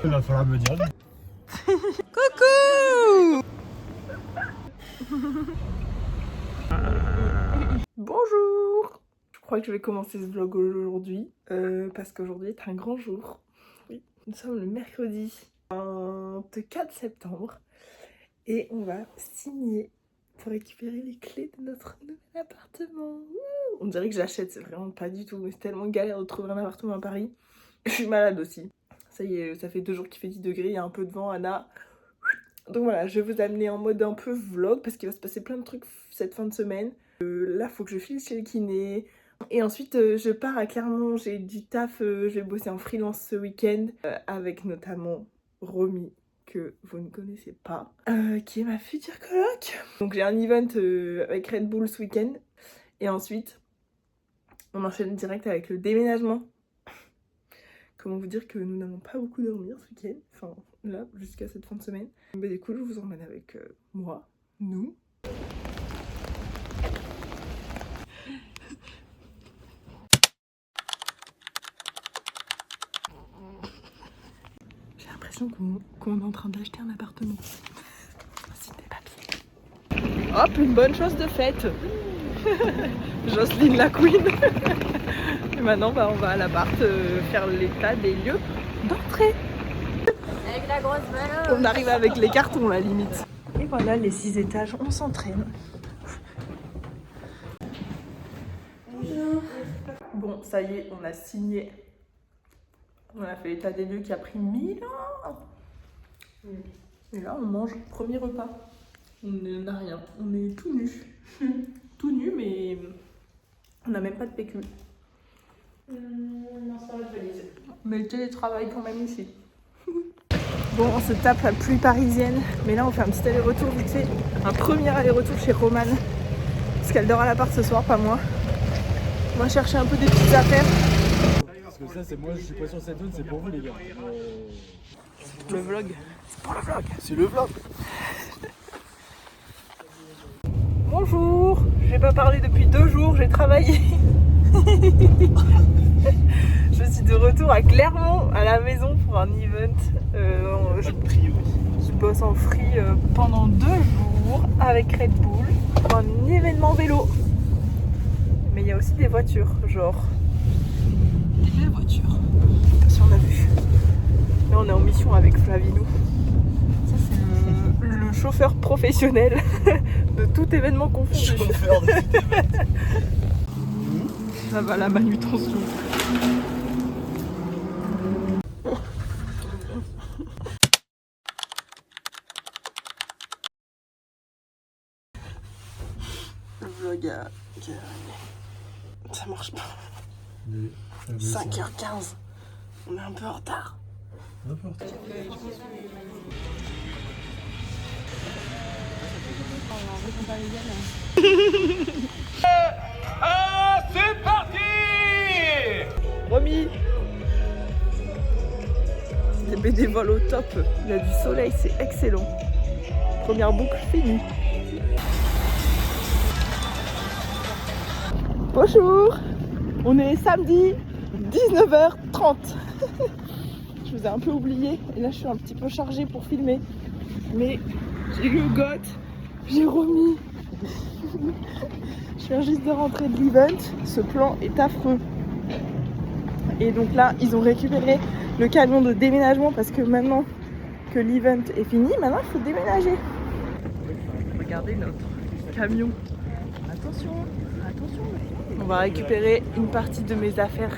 Il va falloir me dire. Coucou. Bonjour. Je crois que je vais commencer ce vlog aujourd'hui parce qu'aujourd'hui est un grand jour. Oui, nous sommes le mercredi 24 septembre et on va signer pour récupérer les clés de notre nouvel appartement. Wouh, on dirait que j'achète, c'est vraiment pas du tout, mais c'est tellement galère de trouver un appartement à Paris. Je suis malade aussi. Ça y est, ça fait 2 jours qu'il fait 10 degrés, il y a un peu de vent, Anna. Donc voilà, je vais vous amener en mode un peu vlog parce qu'il va se passer plein de trucs cette fin de semaine. Là, faut que je file chez le kiné. Et ensuite, je pars à Clermont, j'ai du taf, je vais bosser en freelance ce week-end avec notamment Romy, que vous ne connaissez pas, qui est ma future coloc. Donc j'ai un event avec Red Bull ce week-end. Et ensuite, on enchaîne direct avec le déménagement. Comment vous dire que nous n'allons pas beaucoup dormir ce week-end, enfin là, jusqu'à cette fin de semaine. Mais du coup, je vous emmène avec moi, nous. J'ai l'impression qu'on est en train d'acheter un appartement. Voici des papiers. Hop, une bonne chose de faite. Jocelyne la queen. Et maintenant, on va à l'appart faire l'état des lieux d'entrée. Avec la grosse valeur. On arrive avec les cartons, la limite. Et voilà, les 6 étages, on s'entraîne. Bon, ça y est, on a signé. On a fait l'état des lieux qui a pris 1000 ans. Et là, on mange premier repas. On n'a rien, on est tout nu. Tout nu, mais on n'a même pas de PQ. Non, ça va, je valise. Mais le télétravail quand même ici. Bon, on se tape la pluie parisienne, mais là on fait un petit aller-retour vite fait. Un premier aller-retour chez Romane. Parce qu'elle dort à l'appart ce soir, pas moi. On va chercher un peu des petites affaires. Parce que ça, c'est moi, je suis pas sur cette zone, c'est pour vous les gars. Le vlog. C'est pour le vlog. C'est le vlog. Bonjour, j'ai pas parlé depuis 2 jours, j'ai travaillé. Je suis de retour à Clermont, à la maison pour un event. Je bosse en free pendant 2 jours avec Red Bull pour un événement vélo. Mais il y a aussi des voitures, genre des belles voitures. Si on a vu. Là on est en mission avec Flavinou. Ça c'est le chauffeur professionnel de tout événement confondu. Chauffeur de tout événement. Ça va la manutention. Le vlog a... Ça marche pas. 5h15. On est un peu en retard. N'importe. C'est parti! Romy, t'es bénévole au top. Il y a du soleil, c'est excellent. Première boucle finie. Bonjour, on est samedi 19h30. Je vous ai un peu oublié et là je suis un petit peu chargée pour filmer. Mais j'ai eu Goth, j'ai Romy. Je viens juste de rentrer de l'event, ce plan est affreux. Et donc là, ils ont récupéré le camion de déménagement parce que maintenant que l'event est fini, maintenant il faut déménager. Regardez notre camion. Attention, attention. On va récupérer une partie de mes affaires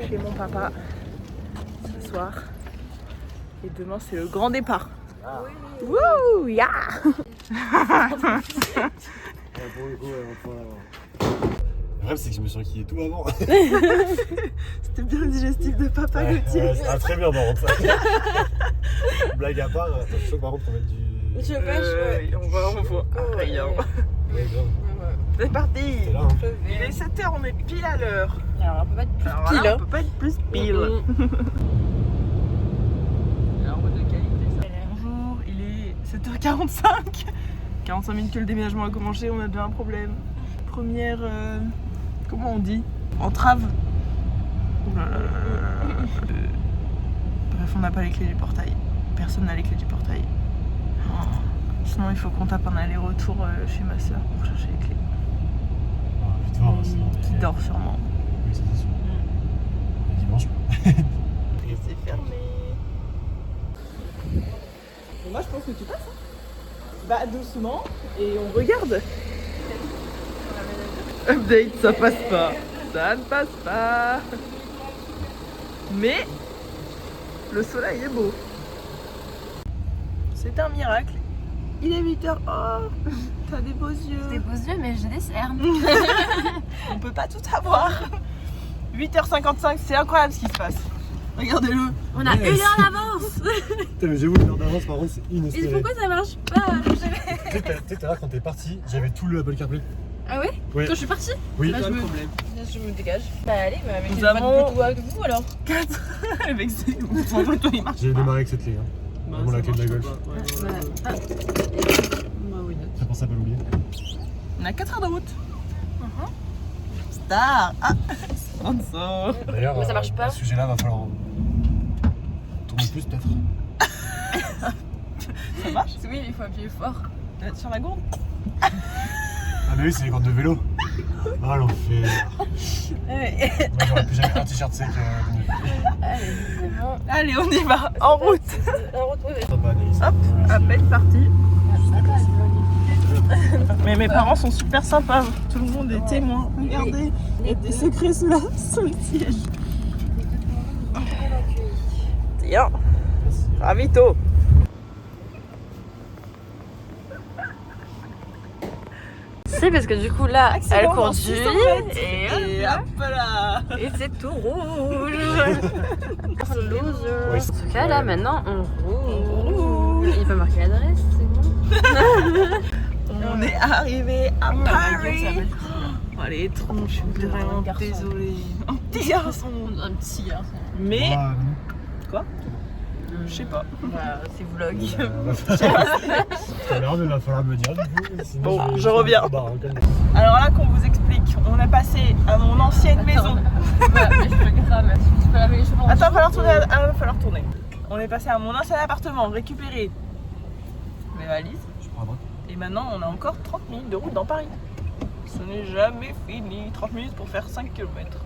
chez mon papa ce soir. Et demain, c'est le grand départ. Wouh, yeah. Pour le coup, on peut l'avoir. Le problème, c'est que je me suis enquillé tout avant. C'était bien le digestif de papa Gauthier. Ah, très bien, par contre. Blague à part, attends, je suis chaud par contre pour mettre du. Je pêche, ouais. On voit rien. Ouais, grave. C'est parti. C'est là, hein. Il est 7h, on est pile à l'heure. Alors, on peut pas être plus Alors pile. là, on peut pas être plus pile. En mode de qualité, ça. Bonjour, il est 7h45. 45 minutes que le déménagement a commencé, on a déjà un problème. Première... comment on dit? Entrave. Bref, on n'a pas les clés du portail. Personne n'a les clés du portail. Oh. Sinon, il faut qu'on tape un aller-retour chez ma soeur pour chercher les clés. Vite voir, sinon. Qui dort sûrement. Oui, c'est sûr. Dimanche, quoi. Et c'est fermé. Et moi, je pense que tu passes. Hein. Va doucement et on regarde. Update, ça passe pas. Ça ne passe pas. Mais le soleil est beau. C'est un miracle. Il est 8h. Oh, t'as des beaux yeux. Des beaux yeux, mais j'ai des cernes. On peut pas tout avoir. 8h55, c'est incroyable ce qui se passe. Regardez-le. On a 1 heure d'avance. Putain, mais j'avoue, l'heure d'avance, par contre, c'est Et inespéré. pourquoi ça marche pas? Tu sais, tout à l'heure, quand t'es parti, j'avais tout le Apple CarPlay. Ah ouais? Ouais. Toi, je suis partie. Oui. Bah, je me dégage. Bah allez, mais avec Nous les avons- Bluetooth avec vous alors. 4 avec ses mon photo, il marche. J'ai démarré avec cette clé. Hein. Vraiment la clé de la Golf. Ça pense à pas l'oublier. On a 4 heures de route. Star. Ah, sponsor. D'ailleurs, Mais ça marche pas. à ce sujet-là, va falloir tourner plus peut-être. Ça marche? Oui, il faut appuyer fort. Sur la gourde. Ah, mais oui, c'est les cordes de vélo. Ah, l'enfer. Moi, j'aurais plus jamais un t-shirt sec. Allez, c'est bon. Allez, on y va. En route. En route, oui. Ça va, Anaïs. Hop, appel parti. Mais mes parents sont super sympas. Tout le monde est témoin. Regardez, il y a des secrets sous le siège. Tiens, ravito. C'est parce que du coup là, elle Accident dans conduit 600 mètres. et Et hop là. et c'est tout rouge. Loser. Oui, En tout cas là maintenant on roule. Il peut marquer l'adresse, c'est bon. On est arrivé à ma Paris. gueule, Oh les tronches, je suis vraiment Un garçon. désolée. Un petit garçon. Un petit garçon. Mais, Ah, quoi? Je sais pas. Voilà, c'est vlog. tout à l'heure, il va falloir me dire. Du coup, sinon Bon, vais je juste reviens. mettre au bar, hein, comme- Alors là qu'on vous explique, on est passé à mon ancienne maison. Ouais, mais je peux grave. Tu peux laver les cheveux. Attends, va falloir tourner. On est passé à mon ancien appartement, récupérer mes valises. Je prends un bras. Et maintenant, on a encore 30 minutes de route dans Paris. Ce n'est jamais fini. 30 minutes pour faire 5 km.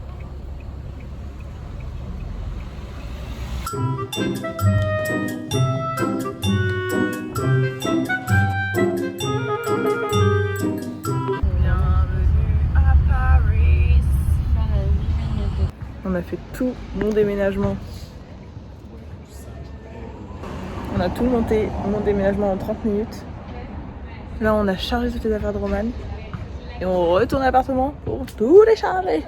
Bienvenue à Paris. On a fait tout mon déménagement. On a tout monté, mon déménagement en 30 minutes. Là, on a chargé toutes les affaires de Romane. Et on retourne à l'appartement pour tout décharger.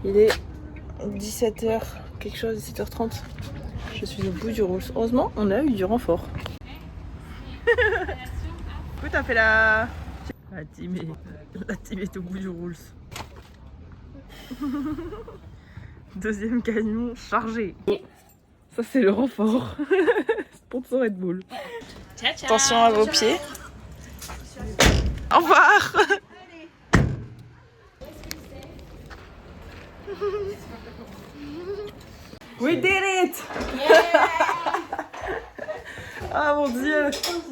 Il est 17h, quelque chose, 17h30. Je suis au bout du rouge. Heureusement, on a eu du renfort. Écoute, t'as fait la team est au bout du rouge. Deuxième camion chargé. Ça, c'est le renfort. Sponsor Red Bull. Attention à vos pieds. Au revoir. We did it. Ah mon dieu.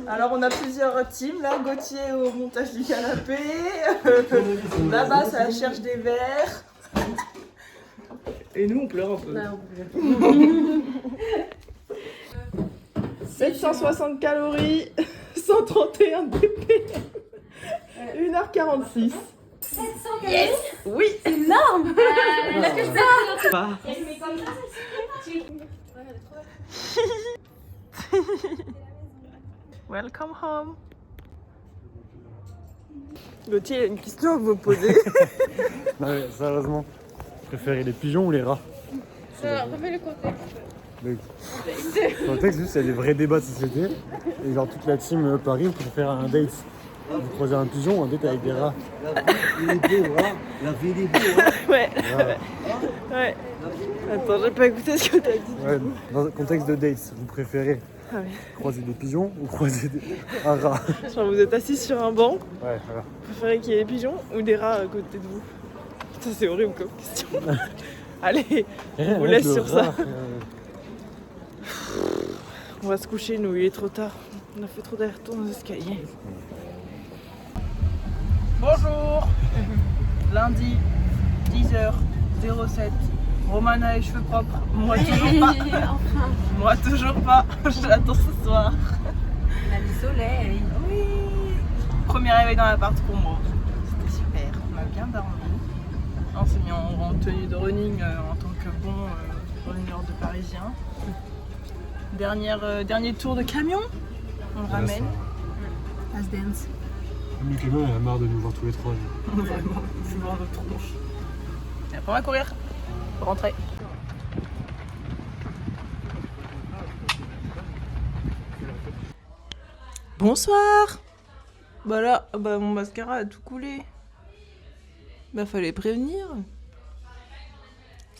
Alors on a plusieurs teams là. Gauthier au montage du canapé. Là-bas ça cherche des verres. Et nous on pleure un peu. 760 calories, 131 dp, 1h46. 700 Yes. Oui. énorme. Bah. Welcome home. Gauthier, il y a une question à vous poser. Non, mais sérieusement, vous préférez les pigeons ou les rats? Remets le contexte. Dans le texte, juste, il y a des vrais débats de société. Et genre, toute la team Paris, on préfère un date. Vous croisez un pigeon ou un date avec des rats? La vie des beaux, hein. Ouais. Voilà. Ouais. Attends, j'ai pas écouté ce que t'as dit. Ouais, dans le contexte de dates, vous préférez Ah ouais. croiser des pigeons ou croiser un rat? Genre vous êtes assis sur un banc, Ouais, voilà. vous préférez qu'il y ait des pigeons ou des rats à côté de vous? Putain, c'est horrible comme question. Allez, Rien vous avec laisse le sur ça. rat, On va se coucher, nous, il est trop tard. On a fait trop d'allers-retours dans les escaliers. Bonjour. Lundi, 10h07. Romane a les cheveux propres. Moi toujours pas. Moi toujours pas. J'attends ce soir. On a du soleil. Oui. Premier réveil dans l'appart pour moi. C'était super. On a bien dormi. On s'est mis en tenue de running en tant que bon runner de Parisien. Dernier tour de camion. On le ramène. Last dance. Le camion, il a marre de nous voir tous les trois. Vraiment, je vois de tronche. Et après on va courir. Pour rentrer. Bonsoir. Bah là, mon mascara a tout coulé. Bah fallait prévenir.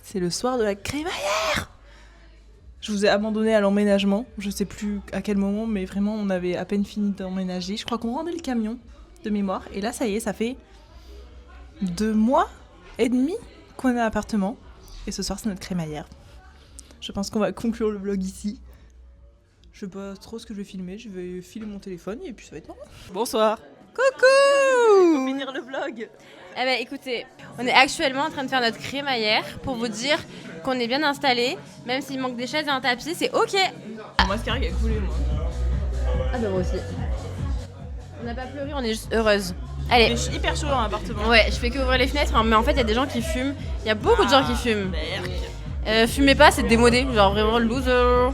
C'est le soir de la crémaillère. Je vous ai abandonné à l'emménagement. Je sais plus à quel moment, mais vraiment on avait à peine fini d'emménager. Je crois qu'on rendait le camion de mémoire. Et là ça y est, ça fait 2 mois et demi qu'on est à l'appartement. Et ce soir c'est notre crémaillère. Je pense qu'on va conclure le vlog ici. Je sais pas trop ce que je vais filmer. Je vais filer mon téléphone et puis ça va être marrant. Bonsoir. Coucou. Faut finir le vlog. Eh ben écoutez, on est actuellement en train de faire notre crémaillère pour vous dire qu'on est bien installé, même s'il manque des chaises et un tapis, c'est ok. Mon mascara qui a coulé moi. Ah ben moi aussi. On n'a pas pleuré, on est juste heureuse. Allez. Mais je suis hyper chaud dans l'appartement. Ouais, je fais que ouvrir les fenêtres, hein, mais en fait il y a des gens qui fument. Il y a beaucoup de gens qui fument. Fumez pas, c'est démodé, genre vraiment loser.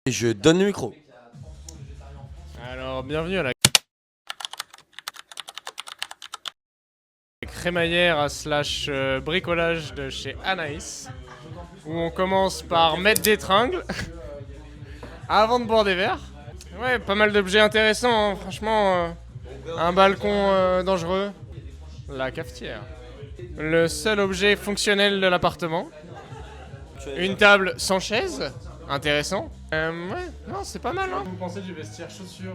Et je donne le micro. Alors, bienvenue à la crémaillère slash bricolage de chez Anaïs, où on commence par mettre des tringles avant de boire des verres. Ouais, pas mal d'objets intéressants, hein, franchement. Un balcon dangereux, la cafetière. Le seul objet fonctionnel de l'appartement. Une table sans chaise, intéressant. Ouais, non, c'est pas mal. Hein. Vous pensez du vestiaire chaussures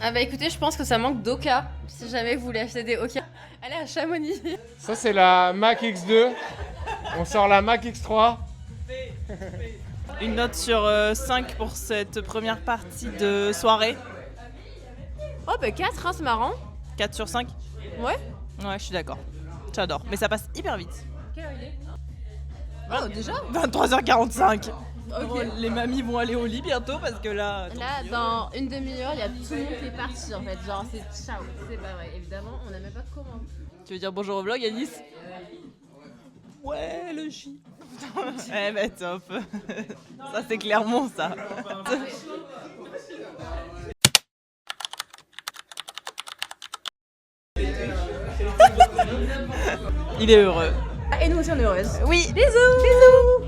Ah bah écoutez, je pense que ça manque d'Oka, si jamais vous voulez acheter des Oka. Allez à Chamonix. Ça c'est la Mac X2. On sort la Mac X3. Une note sur 5 pour cette première partie de soirée. Oh bah 4, hein, c'est marrant. 4 sur 5. Ouais. Ouais, je suis d'accord. J'adore. Mais ça passe hyper vite. Quelle heure il est ? Oh déjà ? 23h45. Ok. Bon, les mamies vont aller au lit bientôt parce que là... Là, dans une demi-heure, il y a tout le monde qui est parti en fait. Genre, c'est ciao. C'est pas vrai. Évidemment, on n'a même pas commandé. Tu veux dire bonjour au vlog, Alice? Ouais, le chi. Eh bah top. Ça c'est Clermont ça. Il est heureux. Et nous aussi, on est heureuses. Oui, bisous.